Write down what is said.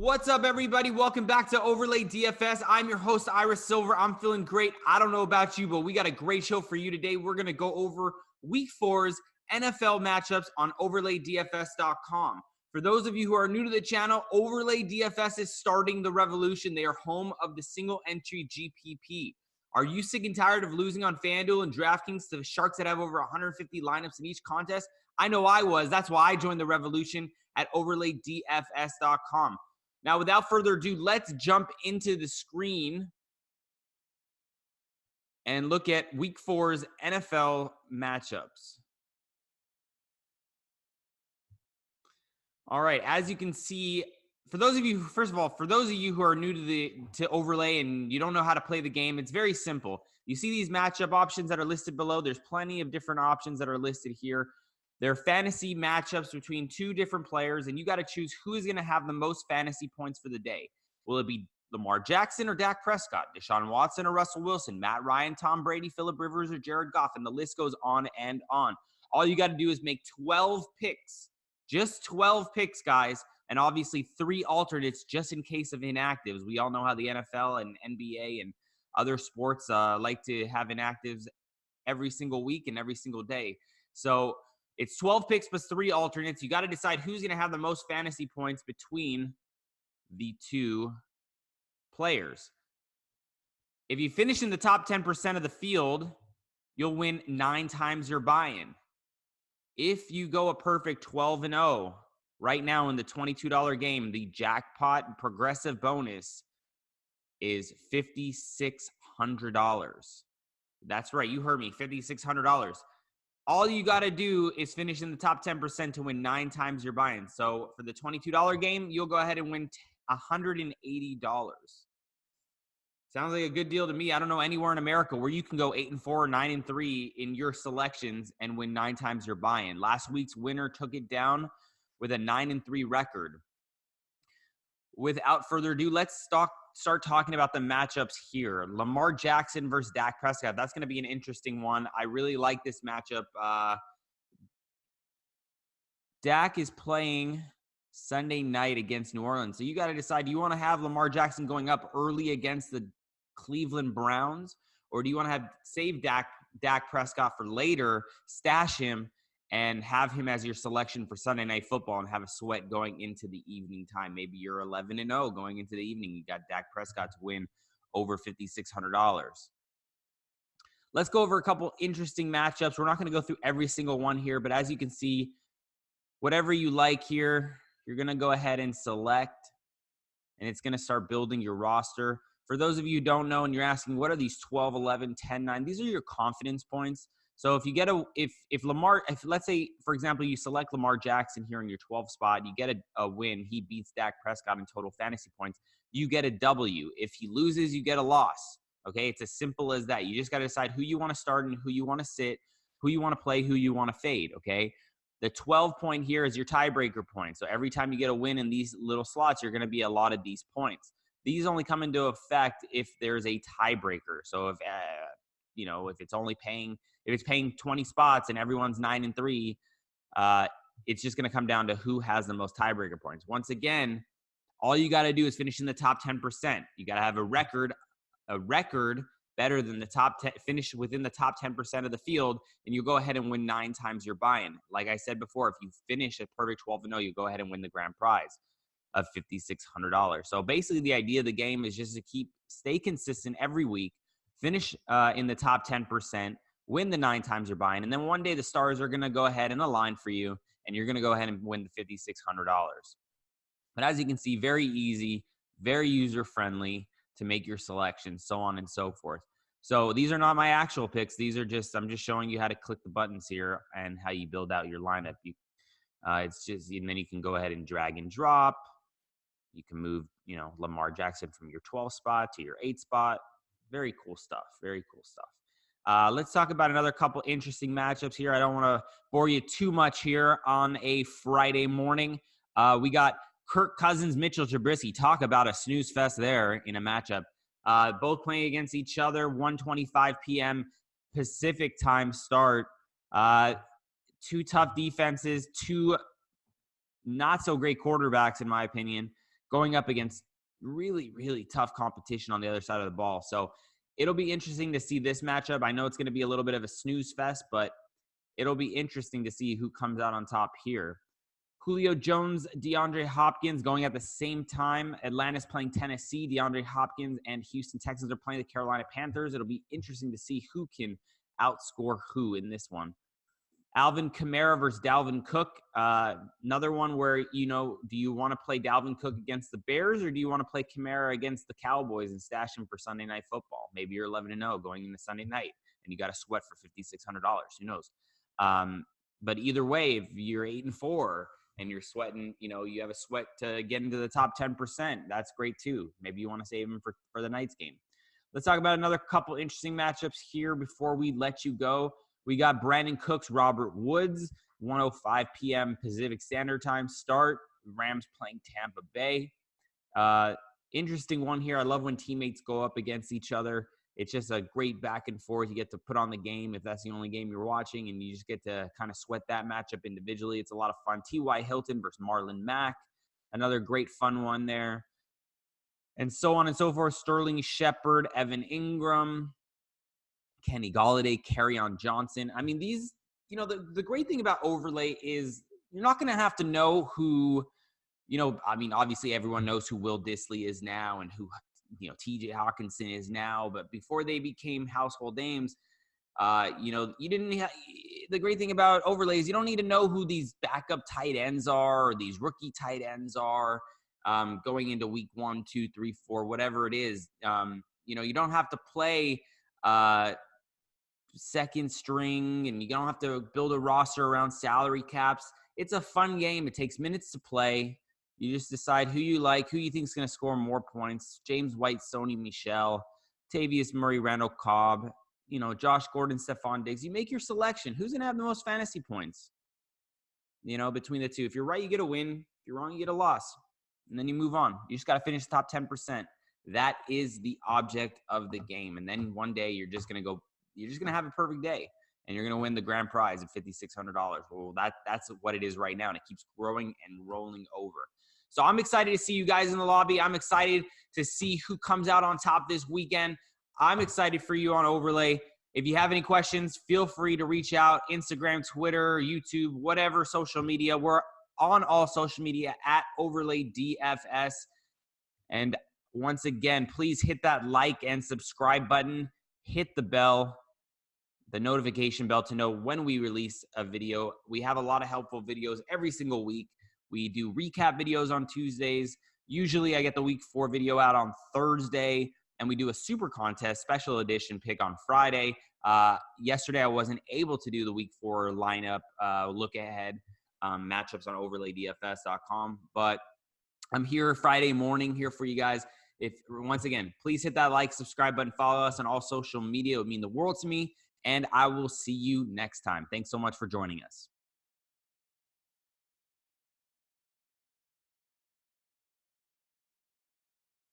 What's up, everybody? Welcome back to Overlay DFS. I'm your host, Iris Silver. I'm feeling great. I don't know about you, but we got a great show for you today. We're going to go over Week 4's NFL matchups on OverlayDFS.com. For those of you who are new to the channel, Overlay DFS is starting the revolution. They are home of the Single Entry GPP. Are you sick and tired of losing on FanDuel and DraftKings to Sharks that have over 150 lineups in each contest? I know I was. That's why I joined the revolution at OverlayDFS.com. Now, without further ado, let's jump into the screen and look at Week 4's NFL matchups. All right, as you can see, for those of you, first of all, for those of you who are new to Overlay and you don't know how to play the game, it's very simple. You see these matchup options that are listed below. There's plenty of different options that are listed here. They're fantasy matchups between two different players, and you got to choose who is going to have the most fantasy points for the day. Will it be Lamar Jackson or Dak Prescott, Deshaun Watson or Russell Wilson, Matt Ryan, Tom Brady, Phillip Rivers, or Jared Goff, and the list goes on and on. All you got to do is make 12 picks, just 12 picks, guys, and obviously 3 alternates just in case of inactives. We all know how the NFL and NBA and other sports like to have inactives every single week and every single day. So it's 12 picks plus 3 alternates. You got to decide who's going to have the most fantasy points between the two players. If you finish in the top 10% of the field, you'll win 9 times your buy-in. If you go a perfect 12-0, right now in the $22 game, the jackpot progressive bonus is $5,600. That's right. You heard me, $5,600. All you got to do is finish in the top 10% to win 9 times your buy-in. So for the $22 game, you'll go ahead and win $180. Sounds like a good deal to me. I don't know anywhere in America where you can go 8-4 or 9-3 in your selections and win 9 times your buy-in. Last week's winner took it down with a 9-3 record. Without further ado, let's start talking about the matchups here. Lamar Jackson versus Dak Prescott. That's going to be an interesting one. I really like this matchup. Dak is playing Sunday night against New Orleans. So you got to decide, do you want to have Lamar Jackson going up early against the Cleveland Browns? Or do you want to save Dak Prescott for later, stash him, and have him as your selection for Sunday Night Football and have a sweat going into the evening time? Maybe you're 11-0 going into the evening. You got Dak Prescott to win over $5,600. Let's go over a couple interesting matchups. We're not going to go through every single one here, but as you can see, whatever you like here, you're going to go ahead and select, and it's going to start building your roster. For those of you who don't know and you're asking, what are these 12, 11, 10, 9? These are your confidence points. So if you get if let's say, for example, you select Lamar Jackson here in your 12 spot, you get a win. He beats Dak Prescott in total fantasy points. You get a W. If he loses, you get a loss. Okay, it's as simple as that. You just got to decide who you want to start and who you want to sit, who you want to play, who you want to fade. Okay, the 12 point here is your tiebreaker point. So every time you get a win in these little slots, you're going to be allotted these points. These only come into effect if there's a tiebreaker. So if it's paying 20 spots and everyone's 9-3, it's just going to come down to who has the most tiebreaker points. Once again, all you got to do is finish in the top 10%. You got to have a record better than the top 10, finish within the top 10% of the field, and you go ahead and win 9 times your buy-in. Like I said before, if you finish a perfect 12-0, you go ahead and win the grand prize of $5,600. So basically the idea of the game is just to stay consistent every week, finish in the top 10%, win the 9 times your buy-in, and then one day the stars are going to go ahead and align for you, and you're going to go ahead and win the $5,600. But as you can see, very easy, very user-friendly to make your selection, so on and so forth. So these are not my actual picks. These are I'm just showing you how to click the buttons here and how you build out your lineup. And then you can go ahead and drag and drop. You can move, Lamar Jackson from your 12 spot to your 8 spot. Very cool stuff. Very cool stuff. Let's talk about another couple interesting matchups here. I don't want to bore you too much here on a Friday morning. We got Kirk Cousins, Mitchell Trubisky. Talk about a snooze fest there in a matchup. Both playing against each other, 1:25 p.m. Pacific time start. Two tough defenses, two not so great quarterbacks, in my opinion. going up against really, really tough competition on the other side of the ball. So it'll be interesting to see this matchup. I know it's going to be a little bit of a snooze fest, but it'll be interesting to see who comes out on top here. Julio Jones, DeAndre Hopkins going at the same time. Atlanta's playing Tennessee. DeAndre Hopkins and Houston Texans are playing the Carolina Panthers. It'll be interesting to see who can outscore who in this one. Alvin Kamara versus Dalvin Cook. Another one where, do you want to play Dalvin Cook against the Bears, or do you want to play Kamara against the Cowboys and stash him for Sunday Night Football? Maybe you're 11-0 going into Sunday night and you got a sweat for $5,600. Who knows? But either way, if you're 8-4 and you're sweating, you have a sweat to get into the top 10%, that's great too. Maybe you want to save him for the night's game. Let's talk about another couple interesting matchups here before we let you go. We got Brandon Cooks, Robert Woods, 1:05 p.m. Pacific Standard Time start. Rams playing Tampa Bay. Interesting one here. I love when teammates go up against each other. It's just a great back and forth. You get to put on the game if that's the only game you're watching, and you just get to kind of sweat that matchup individually. It's a lot of fun. T.Y. Hilton versus Marlon Mack. Another great fun one there. And so on and so forth. Sterling Shepard, Evan Ingram, Kenny Golladay, Kerryon Johnson. I mean, these, the great thing about Overlay is you're not going to have to know who, obviously everyone knows who Will Dissly is now and who, TJ Hawkinson is now. But before they became household names, you didn't have, the great thing about Overlays, you don't need to know who these backup tight ends are or these rookie tight ends are going into week 1, 2, 3, 4, whatever it is. You don't have to play second string, and you don't have to build a roster around salary caps. It's a fun game. It takes minutes to play. You just decide who you like, who you think is going to score more points. James White, Sony Michel, Tavius Murray, Randall Cobb, Josh Gordon, Stephon Diggs. You make your selection. Who's going to have the most fantasy points? Between the two. If you're right, you get a win. If you're wrong, you get a loss. And then you move on. You just got to finish the top 10%. That is the object of the game. And then one day you're just going to have a perfect day, and you're going to win the grand prize of $5,600. Well, that's what it is right now, and it keeps growing and rolling over. So I'm excited to see you guys in the lobby. I'm excited to see who comes out on top this weekend. I'm excited for you on Overlay. If you have any questions, feel free to reach out. Instagram, Twitter, YouTube, whatever social media. We're on all social media at Overlay DFS. And once again, please hit that like and subscribe button. Hit the bell, the notification bell, to know when we release a video. We have a lot of helpful videos every single week. We do recap videos on Tuesdays. Usually I get the week 4 video out on Thursday, and we do a super contest special edition pick on Friday. Yesterday I wasn't able to do the week 4 lineup look ahead matchups on overlaydfs.com, but I'm here Friday morning here for you guys. Once again, please hit that like, subscribe button, follow us on all social media. It would mean the world to me, and I will see you next time. Thanks so much for joining us.